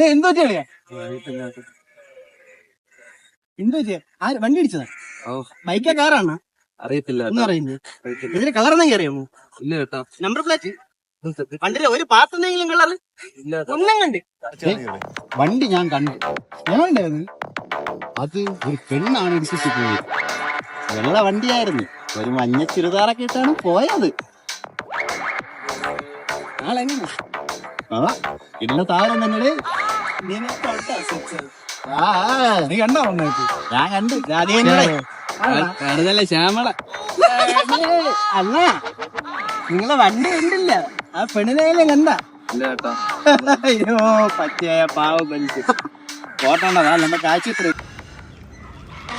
അത് എന്തോ കളിയാ എന്തോ ആര് വണ്ടി ഇടിച്ചതാ? ബൈക്കാ കാറാണ് അറിയത്തില്ല. ഒന്നും അറിയില്ല. ഇതിന് കളറെന്നെങ്കിൽ അറിയാമോ? ഇല്ല കേട്ടോ. നമ്പർ പ്ലേറ്റ് വണ്ടിയുടെ ഒരു പാത്തെന്തെങ്കിലും കളർ ഒന്നും കണ്ട് വണ്ടി ഞാൻ കണ്ടു. ഞാനുണ്ടായിരുന്നു. അത് ഒരു പെണ്ണാണ് ഇടിച്ചിട്ട് പോയത്. വെള്ള വണ്ടിയായിരുന്നു. ഒരു മഞ്ഞ ചുരിദാറൊക്കെ ഇട്ടാണ് പോയത്. ആളെങ്ങനെ ഇന്ന താരം തന്നെ. നീ കണ്ടോ? ഞാൻ കണ്ടു. വെറുതെ ശ്യാമള അല്ല, നിങ്ങളെ വണ്ടി കണ്ടില്ല. ആ പെണ്ണിനെയും കണ്ട. ഇല്ല കേട്ടോ. അയ്യോ പച്ചയായ പാവം മനുഷ്യൻ. ഫോട്ടോ ഉണ്ടതാ നമ്മുടെ കാഴ്ച